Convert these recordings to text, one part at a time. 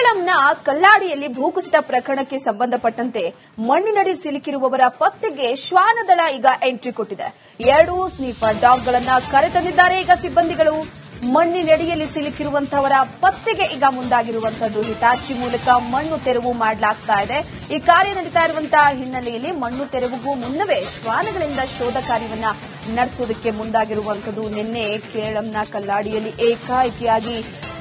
ಕೇರಳಂನ ಕಲ್ಲಾಡಿಯಲ್ಲಿ ಭೂಕುಸಿತ ಪ್ರಕರಣಕ್ಕೆ ಸಂಬಂಧಪಟ್ಟಂತೆ ಮಣ್ಣಿನಡಿ ಸಿಲುಕಿರುವವರ ಪತ್ತೆಗೆ ಶ್ವಾನದಳ ಈಗ ಎಂಟ್ರಿ ಕೊಟ್ಟಿದೆ. 2 ಸ್ನೀಪರ್ ಡಾಗ್ಗಳನ್ನ ಕರೆತಂದಿದ್ದಾರೆ. ಈಗ ಸಿಬ್ಬಂದಿಗಳು ಮಣ್ಣಿನಡಿಯಲ್ಲಿ ಸಿಲುಕಿರುವಂತಹವರ ಪತ್ತೆಗೆ ಈಗ ಮುಂದಾಗಿರುವಂತದ್ದು. ಹಿಟಾಚಿ ಮೂಲಕ ಮಣ್ಣು ತೆರವು ಮಾಡಲಾಗ್ತಾ ಇದೆ. ಈ ಕಾರ್ಯ ನಡೀತಾ ಇರುವಂತಹ ಹಿನ್ನೆಲೆಯಲ್ಲಿ ಮಣ್ಣು ತೆರವಿಗೂ ಮುನ್ನವೇ ಶ್ವಾನಗಳಿಂದ ಶೋಧ ಕಾರ್ಯವನ್ನ ನಡೆಸೋದಕ್ಕೆ ಮುಂದಾಗಿರುವಂತದ್ದು. ನಿನ್ನೆ ಕೇರಳಂನ ಕಲ್ಲಾಡಿಯಲ್ಲಿ ಏಕಾಏಕಿಯಾಗಿ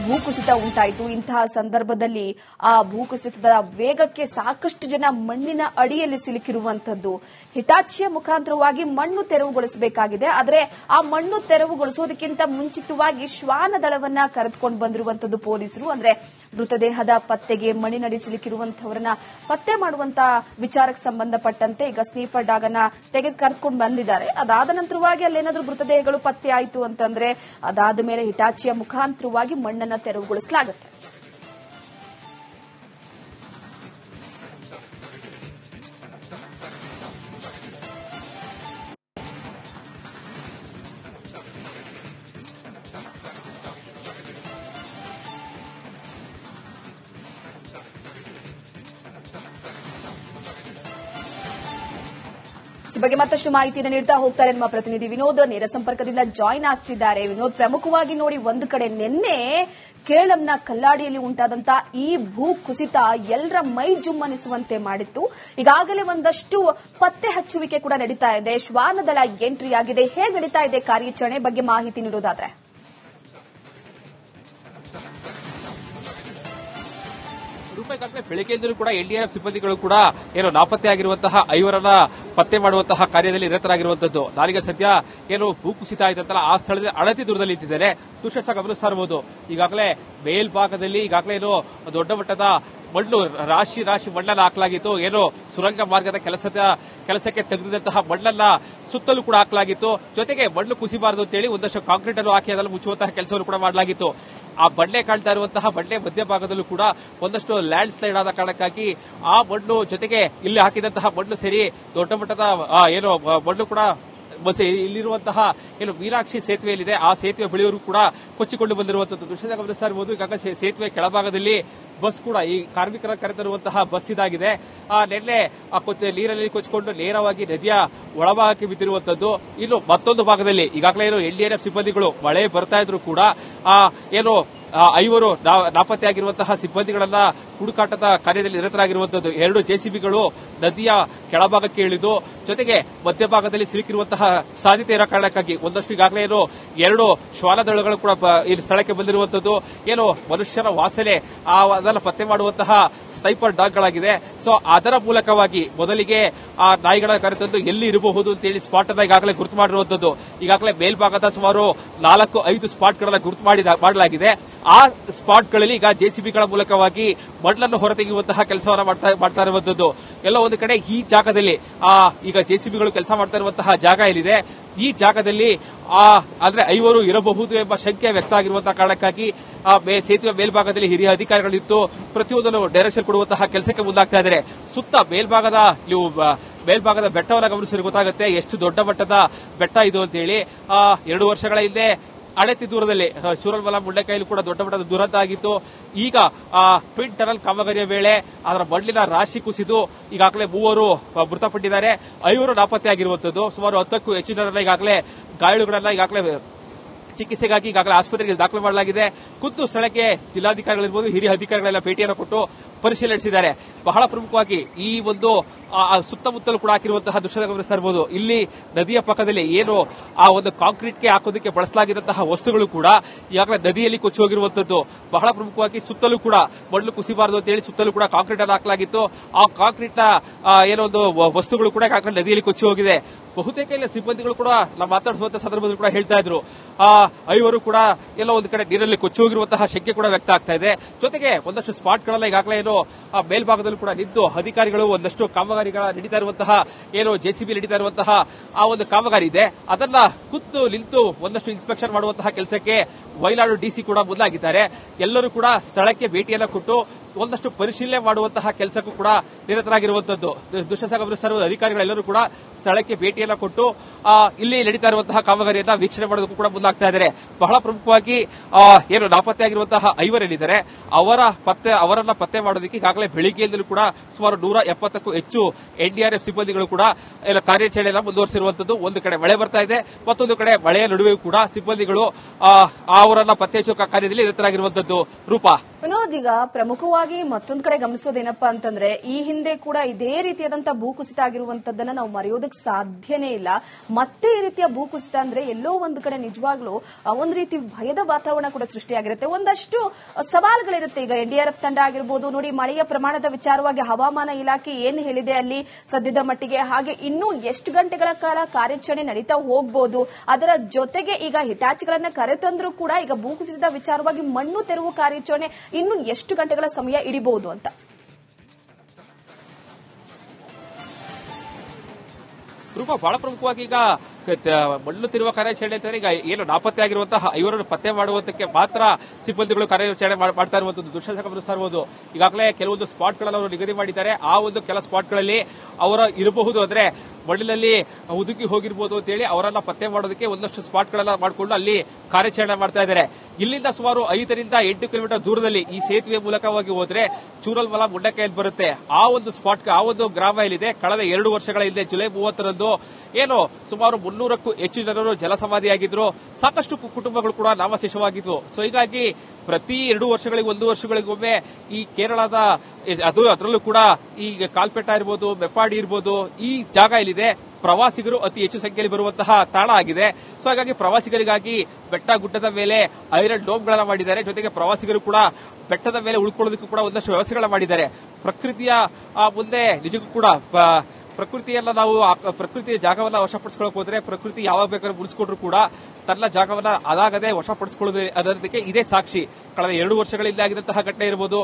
ಭೂಕುಸಿತ ಉಂಟಾಯಿತು. ಇಂತಹ ಸಂದರ್ಭದಲ್ಲಿ ಆ ಭೂಕುಸಿತದ ವೇಗಕ್ಕೆ ಸಾಕಷ್ಟು ಜನ ಮಣ್ಣಿನ ಅಡಿಯಲ್ಲಿ ಸಿಲುಕಿರುವಂತದ್ದು. ಹಿಟಾಚಿಯ ಮುಖಾಂತರವಾಗಿ ಮಣ್ಣು ತೆರವುಗೊಳಿಸಬೇಕಾಗಿದೆ. ಆದರೆ ಆ ಮಣ್ಣು ತೆರವುಗೊಳಿಸೋದಕ್ಕಿಂತ ಮುಂಚಿತವಾಗಿ ಶ್ವಾನ ದಳವನ್ನ ಕರೆದುಕೊಂಡು ಬಂದಿರುವಂತದ್ದು ಪೊಲೀಸರು. ಅಂದ್ರೆ ಮೃತದೇಹದ ಪತ್ತೆಗೆ ಮಣ್ಣಿನಡಿ ಸಿಲುಕಿರುವಂತವರನ್ನ ಪತ್ತೆ ಮಾಡುವಂತಹ ವಿಚಾರಕ್ಕೆ ಸಂಬಂಧಪಟ್ಟಂತೆ ಈಗ ಸ್ನೀಪರ್ ಡಾಗ್ ಅನ್ನ ತೆಗೆದು ಕರೆದುಕೊಂಡು ಬಂದಿದ್ದಾರೆ. ಅದಾದ ನಂತರವಾಗಿ ಅಲ್ಲೇನಾದ್ರೂ ಮೃತದೇಹಗಳು ಪತ್ತೆ ಆಯಿತು ಅಂತಂದ್ರೆ ಅದಾದ ಮೇಲೆ ಹಿಟಾಚಿಯ ಮುಖಾಂತರವಾಗಿ ಮಣ್ಣನ್ನ ತೆರವುಗೊಳಿಸಲಾಗುತ್ತೆ. ಬಗ್ಗೆ ಮತ್ತಷ್ಟು ಮಾಹಿತಿಯನ್ನು ನೀಡ್ತಾ ಹೋಗ್ತಾರೆ ನಮ್ಮ ಪ್ರತಿನಿಧಿ ವಿನೋದ್. ನೇರ ಸಂಪರ್ಕದಿಂದ ಜಾಯಿನ್ ಆಗ್ತಿದ್ದಾರೆ. ವಿನೋದ್, ಪ್ರಮುಖವಾಗಿ ನೋಡಿ, ಒಂದು ಕಡೆ ನಿನ್ನೆ ಕೇರಳಂನ ಕಲ್ಲಾಡಿಯಲ್ಲಿ ಉಂಟಾದಂತಹ ಈ ಭೂ ಕುಸಿತ ಎಲ್ಲರ ಮೈ ಜುಮ್ಮನಿಸುವಂತೆ ಮಾಡಿತ್ತು. ಈಗಾಗಲೇ ಒಂದಷ್ಟು ಪತ್ತೆ ಹಚ್ಚುವಿಕೆ ಕೂಡ ನಡೀತಾ ಇದೆ. ಶ್ವಾನದಳ ಎಂಟ್ರಿ ಆಗಿದೆ. ಹೇಗೆ ನಡೀತಾ ಇದೆ ಕಾರ್ಯಾಚರಣೆ ಬಗ್ಗೆ ಮಾಹಿತಿ ನೀಡೋದಾದ್ರೆ? ರೂಪಾಯಿ ಬೆಳಗ್ಗೆಯಿಂದಲೂ ಕೂಡ ಎನ್ಡಿಆರ್ಎಫ್ ಸಿಬ್ಬಂದಿಗಳು ಕೂಡ ಏನು ನಾಪತ್ತೆಯಾಗಿರುವಂತಹ 5 ಪತ್ತೆ ಮಾಡುವಂತಹ ಕಾರ್ಯದಲ್ಲಿ ನಿರತರಾಗಿರುವಂತದ್ದು. ನಾನೀಗ ಸದ್ಯ ಏನು ಭೂಕುಸಿತ ಆಯ್ತಂತಲ್ಲ ಆ ಸ್ಥಳದಲ್ಲಿ ಅಳತಿ ದೂರದಲ್ಲಿ ಇಟ್ಟಿದ್ದಾರೆ. ದೃಶ್ಯ ಗಮನಿಸ್ತಾ ಇರಬಹುದು. ಈಗಾಗಲೇ ಮೇಲ್ಭಾಗದಲ್ಲಿ ಈಗಾಗಲೇ ಏನು ದೊಡ್ಡ ಮಟ್ಟದ ಮಣ್ಣು ರಾಶಿ ಮಣ್ಣನ್ನು ಹಾಕಲಾಗಿತ್ತು. ಏನು ಸುರಂಗ ಮಾರ್ಗದ ಕೆಲಸಕ್ಕೆ ತೆಗೆದಿದ್ದಂತಹ ಮಣ್ಣನ್ನ ಸುತ್ತಲೂ ಕೂಡ ಹಾಕಲಾಗಿತ್ತು. ಜೊತೆಗೆ ಮಣ್ಣು ಕುಸಿಬಾರದು ಅಂತೇಳಿ ಒಂದಷ್ಟು ಕಾಂಕ್ರೀಟ್ ಅನ್ನು ಹಾಕಿ ಅದನ್ನು ಮುಚ್ಚುವಂತಹ ಕೆಲಸವನ್ನು ಕೂಡ ಮಾಡಲಾಗಿತ್ತು. ಆ ಬಂಡೆ ಕಾಣ್ತಾ ಇರುವಂತಹ ಬಂಡೆ ಮಧ್ಯಭಾಗದಲ್ಲೂ ಕೂಡ ಒಂದಷ್ಟು ಲ್ಯಾಂಡ್ ಸ್ಲೈಡ್ ಆದ ಕಾರಣಕ್ಕಾಗಿ ಆ ಮಣ್ಣು ಜೊತೆಗೆ ಇಲ್ಲಿ ಹಾಕಿದಂತಹ ಮಣ್ಣು ಸೇರಿ ದೊಡ್ಡ ಮಟ್ಟದ ಏನು ಮಣ್ಣು ಕೂಡ ಇಲ್ಲಿರುವಂತಹ ಏನು ಮೀನಾಕ್ಷಿ ಸೇತುವೆಯಲ್ಲಿದೆ ಆ ಸೇತುವೆ ಬಳಿಯವರು ಕೂಡ ಕೊಚ್ಚಿಕೊಂಡು ಬಂದಿರುವಂತದ್ದು ದೃಶ್ಯ ಗಮನಿಸ್ತಾ ಇರಬಹುದು. ಈಗಾಗಲೇ ಸೇತುವೆ ಕೆಳಭಾಗದಲ್ಲಿ ಬಸ್ ಕೂಡ ಈ ಕಾರ್ಮಿಕರ ಕರೆತರುವಂತಹ ಬಸ್ ಇದಾಗಿದೆ. ನಿನ್ನೆ ನೀರಲ್ಲಿ ಕೊಚ್ಚಿಕೊಂಡು ನೇರವಾಗಿ ನದಿಯ ಒಳಭಾಗಕ್ಕೆ ಬಿದ್ದಿರುವಂತದ್ದು. ಇನ್ನು ಮತ್ತೊಂದು ಭಾಗದಲ್ಲಿ ಈಗಾಗಲೇ ಏನು ಎನ್ಡಿಆರ್ಎಫ್ ಸಿಬ್ಬಂದಿಗಳು ಮಳೆ ಬರ್ತಾ ಇದ್ರು ಕೂಡ ಏನು 5 ನಾಪತ್ತೆಯಾಗಿರುವಂತಹ ಸಿಬ್ಬಂದಿಗಳನ್ನ ಹುಡುಕಾಟದ ಕಾರ್ಯದಲ್ಲಿ ನಿರತರಾಗಿರುವಂತದ್ದು. 2 ಜೆಸಿಬಿಗಳು ನದಿಯ ಕೆಳಭಾಗಕ್ಕೆ ಇಳಿದು ಜೊತೆಗೆ ಮಧ್ಯಭಾಗದಲ್ಲಿ ಸಿಲುಕಿರುವಂತಹ ಸಾಧ್ಯತೆ ಇರೋ ಕಾರಣಕ್ಕಾಗಿ ಒಂದಷ್ಟು ಈಗಾಗಲೇ ಏನು 2 ಶ್ವಾನದಳಗಳು ಕೂಡ ಇಲ್ಲಿ ಸ್ಥಳಕ್ಕೆ ಬಂದಿರುವಂತದ್ದು. ಏನು ಮನುಷ್ಯನ ವಾಸನೆ ಅದನ್ನ ಪತ್ತೆ ಮಾಡುವಂತಹ ಸ್ನೈಪರ್ ಡಾಗ್ಗಳಾಗಿದೆ. ಸೊ ಅದರ ಮೂಲಕವಾಗಿ ಮೊದಲಿಗೆ ಆ ನಾಯಿಗಳ ಕರೆತಂದು ಎಲ್ಲಿ ಇರಬಹುದು ಅಂತೇಳಿ ಸ್ಪಾಟ್ ಅನ್ನ ಈಗಾಗಲೇ ಗುರುತು ಮಾಡಿರುವಂತದ್ದು. ಈಗಾಗಲೇ ಮೇಲ್ಭಾಗದ ಸುಮಾರು 4-5 ಸ್ಪಾಟ್ಗಳನ್ನ ಗುರುತು ಮಾಡಲಾಗಿದೆ. ಆ ಸ್ಪಾಟ್ಗಳಲ್ಲಿ ಈಗ ಜೆಸಿಬಿಗಳ ಮೂಲಕವಾಗಿ ಮಣ್ಣನ್ನು ಹೊರತೆಗೆಯುವಂತಹ ಕೆಲಸವನ್ನು ಮಾಡ್ತಾ ಇರುವಂತದ್ದು. ಎಲ್ಲ ಒಂದು ಕಡೆ ಈ ಜಾಗದಲ್ಲಿ ಈಗ ಜೆಸಿಬಿಗಳು ಕೆಲಸ ಮಾಡ್ತಾ ಇರುವಂತಹ ಜಾಗ ಎಲ್ಲಿದೆ, ಈ ಜಾಗದಲ್ಲಿ ಅಂದ್ರೆ 5 ಇರಬಹುದು ಎಂಬ ಶಂಕೆ ವ್ಯಕ್ತ ಆಗಿರುವಂತಹ ಕಾರಣಕ್ಕಾಗಿ ಸೇತುವೆ ಮೇಲ್ಭಾಗದಲ್ಲಿ ಹಿರಿಯ ಅಧಿಕಾರಿಗಳಿತ್ತು ಪ್ರತಿಯೊಂದನ್ನು ಡೈರೆಕ್ಷನ್ ಕೊಡುವಂತಹ ಕೆಲಸಕ್ಕೆ ಮುಂದಾಗ್ತಾ ಇದ್ದಾರೆ. ಸುತ್ತ ಮೇಲ್ಭಾಗದ ಬೆಟ್ಟವನ್ನು ಗಮನಿಸಿದ್ರೆ ಗೊತ್ತಾಗುತ್ತೆ ಎಷ್ಟು ದೊಡ್ಡ ಮಟ್ಟದ ಬೆಟ್ಟ ಇದು ಅಂತ ಹೇಳಿ. 2 ವರ್ಷಗಳ ಹಿಂದೆ ಅಳತಿ ದೂರದಲ್ಲಿ ಶೂರಲ್ಮಲ ಮುಂಡೆಕಾಯಿಲು ಕೂಡ ದೊಡ್ಡ ಮಟ್ಟದ ದುರಂತ ಆಗಿತ್ತು. ಈಗ ಟ್ವಿನ್ ಟನಲ್ ಕಾಮಗಾರಿಯ ವೇಳೆ ಅದರ ಮಣ್ಣಿನ ರಾಶಿ ಕುಸಿದು ಈಗಾಗಲೇ 3 ಮೃತಪಟ್ಟಿದ್ದಾರೆ. 5 ನಾಪತ್ತೆಯಾಗಿರುವಂತದ್ದು. ಸುಮಾರು 10ಕ್ಕೂ ಹೆಚ್ಚು ಜನರನ್ನ ಈಗಾಗಲೇ ಗಾಯಾಳುಗಳನ್ನ ಈಗಾಗಲೇ ಚಿಕಿತ್ಸೆಗಾಗಿ ಈಗಾಗಲೇ ಆಸ್ಪತ್ರೆಗೆ ದಾಖಲು ಮಾಡಲಾಗಿದೆ. ಖುದ್ದು ಸ್ಥಳಕ್ಕೆ ಜಿಲ್ಲಾಧಿಕಾರಿಗಳಿರ್ಬೋದು ಹಿರಿಯ ಅಧಿಕಾರಿಗಳೆಲ್ಲ ಭೇಟಿಯನ್ನು ಕೊಟ್ಟು ಪರಿಶೀಲನೆ ನಡೆಸಿದ್ದಾರೆ. ಬಹಳ ಪ್ರಮುಖವಾಗಿ ಈ ಒಂದು ಸುತ್ತಮುತ್ತಲೂ ಕೂಡ ಹಾಕಿರುವಂತಹ ದೃಶ್ಯ ಗಮನಿಸ್ತಾ ಇರಬಹುದು. ಇಲ್ಲಿ ನದಿಯ ಪಕ್ಕದಲ್ಲಿ ಏನು ಆ ಒಂದು ಕಾಂಕ್ರೀಟ್ಗೆ ಹಾಕೋದಕ್ಕೆ ಬಳಸಲಾಗಿದ್ದಂತಹ ವಸ್ತುಗಳು ಕೂಡ ಈಗಾಗಲೇ ನದಿಯಲ್ಲಿ ಕೊಚ್ಚಿ ಹೋಗಿರುವಂತದ್ದು. ಬಹಳ ಪ್ರಮುಖವಾಗಿ ಸುತ್ತಲೂ ಕೂಡ ಮಣ್ಣು ಕುಸಿಬಾರದು ಅಂತ ಹೇಳಿ ಸುತ್ತಲೂ ಕೂಡ ಕಾಂಕ್ರೀಟ್ ಅನ್ನು ಹಾಕಲಾಗಿತ್ತು. ಆ ಕಾಂಕ್ರೀಟ್ ನ ಏನೋ ಒಂದು ವಸ್ತುಗಳು ಕೂಡ ಈಗಾಗಲೇ ನದಿಯಲ್ಲಿ ಕೊಚ್ಚಿ ಹೋಗಿದೆ. ಬಹುತೇಕ ಇಲ್ಲ ಸಿಬ್ಬಂದಿಗಳು ಕೂಡ ನಾವು ಮಾತಾಡಿಸುವಂತಹ ಸಂದರ್ಭದಲ್ಲಿ ಕೂಡ ಹೇಳ್ತಾ ಇದ್ರು 5 ಕೂಡ ಎಲ್ಲ ಒಂದು ಕಡೆ ನೀರಲ್ಲಿ ಕೊಚ್ಚಿ ಹೋಗಿರುವಂತಹ ಶಂಕೆ ಕೂಡ ವ್ಯಕ್ತ ಆಗ್ತಾ ಇದೆ. ಜೊತೆಗೆ ಒಂದಷ್ಟು ಸ್ಪಾಟ್ಗಳೆಲ್ಲ ಈಗಾಗಲೇ ಏನು ಮೇಲ್ಭಾಗದಲ್ಲೂ ಕೂಡ ನಿಂತು ಅಧಿಕಾರಿಗಳು ಒಂದಷ್ಟು ಕಾಮಗಾರಿಗಳ ನಡೀತಾ ಇರುವಂತಹ ಏನು ಜೆಸಿಬಿ ನಡೀತಾ ಇರುವಂತಹ ಆ ಒಂದು ಕಾಮಗಾರಿ ಇದೆ ಅದನ್ನ ಖುದ್ದು ನಿಂತು ಒಂದಷ್ಟು ಇನ್ಸ್ಪೆಕ್ಷನ್ ಮಾಡುವಂತಹ ಕೆಲಸಕ್ಕೆ ವೈಲಾಡು ಡಿಸಿ ಕೂಡ ಮುಂದಾಗಿದ್ದಾರೆ. ಎಲ್ಲರೂ ಕೂಡ ಸ್ಥಳಕ್ಕೆ ಭೇಟಿಯನ್ನು ಕೊಟ್ಟು ಒಂದಷ್ಟು ಪರಿಶೀಲನೆ ಮಾಡುವಂತಹ ಕೆಲಸಕ್ಕೂ ಕೂಡ ನಿರತರಾಗಿರುವಂತದ್ದು. ದುಶ್ಮಂತ ಗಮನಿಸಿರುವ ಅಧಿಕಾರಿಗಳೆಲ್ಲರೂ ಕೂಡ ಸ್ಥಳಕ್ಕೆ ಭೇಟಿಯನ್ನ ಕೊಟ್ಟು ಇಲ್ಲಿ ನಡೀತಾ ಇರುವಂತಹ ಕಾಮಗಾರಿಯನ್ನ ವೀಕ್ಷಣೆ ಮಾಡೋದಕ್ಕೂ ಕೂಡ ಮುಂದಾಗ್ತಾ ಇದ್ದಾರೆ. ಬಹಳ ಪ್ರಮುಖವಾಗಿ ಏನು ನಾಪತ್ತೆಯಾಗಿರುವಂತಹ ಐವರೇನಿದ್ದಾರೆ ಅವರನ್ನ ಪತ್ತೆ ಮಾಡೋದಕ್ಕೆ ಈಗಾಗಲೇ ಬೆಳಿಗ್ಗೆಯಿಂದಲೂ ಕೂಡ ಸುಮಾರು 170ಕ್ಕೂ ಹೆಚ್ಚು ಎನ್ಡಿಆರ್ಎಫ್ ಸಿಬ್ಬಂದಿಗಳು ಕೂಡ ಕಾರ್ಯಾಚರಣೆಯನ್ನು ಮುಂದುವರಿಸಿರುವಂತದ್ದು. ಒಂದು ಕಡೆ ಮಳೆ ಬರ್ತಾ ಇದೆ, ಮತ್ತೊಂದು ಕಡೆ ಮಳೆಯ ನಡುವೆಯೂ ಕೂಡ ಸಿಬ್ಬಂದಿಗಳು ಅವರನ್ನ ಪತ್ತೆ ಹಚ್ಚುವ ಕಾರ್ಯದಲ್ಲಿ ನಿರತರಾಗಿರುವಂತದ್ದು. ರೂಪಾ, ವಿನೋದ್, ಈಗ ಪ್ರಮುಖವಾಗಿ ಮತ್ತೊಂದು ಕಡೆ ಗಮನಿಸೋದೇನಪ್ಪಾ ಅಂತಂದ್ರೆ ಈ ಹಿಂದೆ ಕೂಡ ಇದೇ ರೀತಿಯಾದಂತಹ ಭೂಕುಸಿತ ಆಗಿರುವಂತದ್ದನ್ನ ನಾವು ಮರೆಯೋದಕ್ಕೆ ಸಾಧ್ಯನೇ ಇಲ್ಲ. ಮತ್ತೆ ಈ ರೀತಿಯ ಭೂಕುಸಿತ ಅಂದ್ರೆ ಎಲ್ಲೋ ಒಂದು ಕಡೆ ನಿಜವಾಗ್ಲೂ ಒಂದ್ ರೀತಿ ಭಯದ ವಾತಾವರಣ ಕೂಡ ಸೃಷ್ಟಿಯಾಗಿರುತ್ತೆ. ಒಂದಷ್ಟು ಸವಾಲುಗಳಿರುತ್ತೆ. ಈಗ ಎನ್ಡಿಆರ್ಎಫ್ ತಂಡ ಆಗಿರ್ಬೋದು, ನೋಡಿ ಮಳೆಯ ಪ್ರಮಾಣದ ವಿಚಾರವಾಗಿ ಹವಾಮಾನ ಇಲಾಖೆ ಏನ್ ಹೇಳಿದೆ ಅಲ್ಲಿ ಸದ್ಯದ ಮಟ್ಟಿಗೆ, ಹಾಗೆ ಇನ್ನೂ ಎಷ್ಟು ಗಂಟೆಗಳ ಕಾಲ ಕಾರ್ಯಾಚರಣೆ ನಡೀತಾ ಹೋಗಬಹುದು. ಅದರ ಜೊತೆಗೆ ಈಗ ಹಿಟಾಚಿಗಳನ್ನ ಕರೆತಂದ್ರೂ ಕೂಡ ಈಗ ಭೂಕುಸಿತದ ವಿಚಾರವಾಗಿ ಮಣ್ಣು ತೆರವು ಕಾರ್ಯಾಚರಣೆ ಇನ್ನು ಎಷ್ಟು ಗಂಟೆಗಳ ಸಮಯ ಹಿಡಿಬಹುದು ಅಂತ. ರೂಪಾ, ಬಹಳ ಪ್ರಮುಖವಾಗಿ ಈಗ ಮಣ್ಣು ತಿರುವ ಕಾರ್ಯಾಚರಣೆ ಅಂತಂದ್ರೆ ಈಗ ಏನು ನಾಪತ್ತೆಯಾಗಿರುವಂತಹ ಐವರನ್ನು ಪತ್ತೆ ಮಾಡುವುದಕ್ಕೆ ಮಾತ್ರ ಸಿಬ್ಬಂದಿಗಳು ಕಾರ್ಯಾಚರಣೆ ಮಾಡ್ತಾ ಇರುವಂತದ್ದು. ದುಶ್ಮಂತ ಗಮನಿಸ್ತಾ ಇರಬಹುದು. ಈಗಾಗಲೇ ಕೆಲವೊಂದು ಸ್ಪಾಟ್ಗಳನ್ನು ಅವರು ನಿಗದಿ ಮಾಡಿದ್ದಾರೆ. ಆ ಒಂದು ಕೆಲ ಸ್ಪಾಟ್ಗಳಲ್ಲಿ ಅವರ ಇರಬಹುದು, ಅಂದ್ರೆ ಮಣ್ಣಿನಲ್ಲಿ ಹುದುಕಿ ಹೋಗಿರಬಹುದು ಅಂತ ಹೇಳಿ ಅವರನ್ನ ಪತ್ತೆ ಮಾಡೋದಕ್ಕೆ ಒಂದಷ್ಟು ಸ್ಪಾಟ್ಗಳನ್ನ ಮಾಡಿಕೊಂಡು ಅಲ್ಲಿ ಕಾರ್ಯಾಚರಣೆ ಮಾಡ್ತಾ ಇದ್ದಾರೆ. ಇಲ್ಲಿಂದ ಸುಮಾರು 5ರಿಂದ 8 ಕಿಲೋಮೀಟರ್ ದೂರದಲ್ಲಿ ಈ ಸೇತುವೆ ಮೂಲಕವಾಗಿ ಹೋದ್ರೆ ಚೂರಲ್ಮಲ ಮುಂಡಕೈಯಲ್ಲಿ ಬರುತ್ತೆ. ಆ ಒಂದು ಸ್ಪಾಟ್, ಆ ಒಂದು ಗ್ರಾಮ ಇಲ್ಲಿದೆ. ಕಳೆದ 2 ವರ್ಷಗಳ ಹಿಂದೆ ಜುಲೈ 30ರಂದು ಏನು ಸುಮಾರು 300ಕ್ಕೂ ಹೆಚ್ಚು ಜನರು ಜಲಸಮಾಧಿಯಾಗಿದ್ರು. ಸಾಕಷ್ಟು ಕುಟುಂಬಗಳು ಕೂಡ ನಾಮಶೇಷವಾಗಿದ್ವು. ಸೊ ಹೀಗಾಗಿ ಪ್ರತಿ 2 ವರ್ಷಗಳಿಗೆ 1 ವರ್ಷಗಳಿಗೊಮ್ಮೆ ಈ ಕೇರಳದ ಅದರಲ್ಲೂ ಕೂಡ ಈ ಕಾಲ್ಪೆಟ್ಟ ಇರ್ಬೋದು, ಮೆಪ್ಪಾಡಿ ಇರ್ಬೋದು, ಈ ಜಾಗ ಇಲ್ಲಿದೆ ಪ್ರವಾಸಿಗರು ಅತಿ ಹೆಚ್ಚು ಸಂಖ್ಯೆಯಲ್ಲಿ ಬರುವಂತಹ ತಾಣ ಆಗಿದೆ. ಸೊ ಹಾಗಾಗಿ ಪ್ರವಾಸಿಗರಿಗಾಗಿ ಬೆಟ್ಟ ಗುಡ್ಡದ ಮೇಲೆ ಐರನ್ ಡೋಮ್ಗಳನ್ನ ಮಾಡಿದ್ದಾರೆ. ಜೊತೆಗೆ ಪ್ರವಾಸಿಗರು ಕೂಡ ಬೆಟ್ಟದ ಮೇಲೆ ಉಳ್ಕೊಳ್ಳೋದಕ್ಕೂ ಕೂಡ ಒಂದಷ್ಟು ವ್ಯವಸ್ಥೆಗಳನ್ನ ಮಾಡಿದ್ದಾರೆ. ಪ್ರಕೃತಿಯ ಮುಂದೆ ನಿಜಕ್ಕೂ ಕೂಡ ಪ್ರಕೃತಿಯನ್ನ ನಾವು ಪ್ರಕೃತಿಯ ಜಾಗವನ್ನ ವಶಪಡಿಸಿಕೊಳ್ಳಕ್ಕೆ ಹೋದ್ರೆ ಪ್ರಕೃತಿ ಯಾವಾಗ ಬೇಕಾದ್ರೂ ಉಳಿಸಿಕೊಂಡ್ರು ಕೂಡ ತನ್ನ ಜಾಗವನ್ನ ಅದಾಗದೆ ವಶಪಡಿಸಿಕೊಳ್ಳೋದು ಅದಕ್ಕೆ ಇದೇ ಸಾಕ್ಷಿ. ಕಳೆದ 2 ವರ್ಷಗಳಿಂದ ಆಗಿದಂತಹ ಘಟನೆ ಇರಬಹುದು.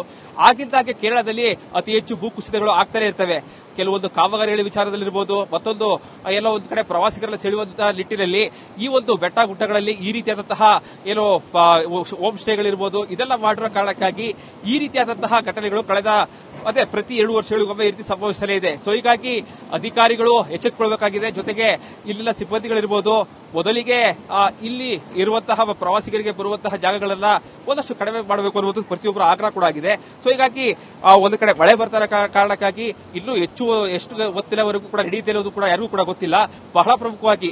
ಆಗಿಂದಾಗೆ ಕೇರಳದಲ್ಲಿ ಅತಿ ಹೆಚ್ಚು ಭೂಕುಸಿತಗಳು ಆಗ್ತಾನೆ ಇರ್ತವೆ. ಕೆಲವೊಂದು ಕಾಮಗಾರಿಗಳ ವಿಚಾರದಲ್ಲಿರಬಹುದು, ಮತ್ತೊಂದು ಎಲ್ಲೋ ಒಂದು ಕಡೆ ಪ್ರವಾಸಿಗರನ್ನ ಸೆಳೆಯುವಂತಹ ನಿಟ್ಟಿನಲ್ಲಿ ಈ ಒಂದು ಬೆಟ್ಟ ಗುಡ್ಡಗಳಲ್ಲಿ ಈ ರೀತಿಯಾದಂತಹ ಏನೋ ಹೋಮ್ ಸ್ಟೇಗಳಿರ್ಬೋದು, ಇದೆಲ್ಲ ಮಾಡಿರೋ ಕಾರಣಕ್ಕಾಗಿ ಈ ರೀತಿಯಾದಂತಹ ಘಟನೆಗಳು ಪ್ರತಿ 2 ವರ್ಷಗಳಿಗೊಮ್ಮೆ ಈ ರೀತಿ ಸಂಭವಿಸಲೇ ಇದೆ. ಸೊ ಹೀಗಾಗಿ ಅಧಿಕಾರಿಗಳು ಎಚ್ಚೆತ್ತುಕೊಳ್ಳಬೇಕಾಗಿದೆ. ಜೊತೆಗೆ ಇಲ್ಲಿನ ಸಿಬ್ಬಂದಿಗಳಿರ್ಬೋದು, ಮೊದಲಿಗೆ ಇಲ್ಲಿ ಇರುವಂತಹ ಪ್ರವಾಸಿಗರಿಗೆ ಬರುವಂತಹ ಜಾಗಗಳನ್ನ ಒಂದಷ್ಟು ಕಡಿಮೆ ಮಾಡಬೇಕು ಅನ್ನುವುದು ಪ್ರತಿಯೊಬ್ಬರ ಆಗ್ರಹ ಕೂಡ ಆಗಿದೆ. ಸೊ ಹೀಗಾಗಿ ಒಂದು ಕಡೆ ಮಳೆ ಬರ್ತಾ ಕಾರಣಕ್ಕಾಗಿ ಇನ್ನೂ ಎಷ್ಟು ಹೊತ್ತಿನವರೆಗೂ ಕೂಡ ನಡೆಯುತ್ತಿರುವುದು ಕೂಡ ಯಾರಿಗೂ ಕೂಡ ಗೊತ್ತಿಲ್ಲ. ಬಹಳ ಪ್ರಮುಖವಾಗಿ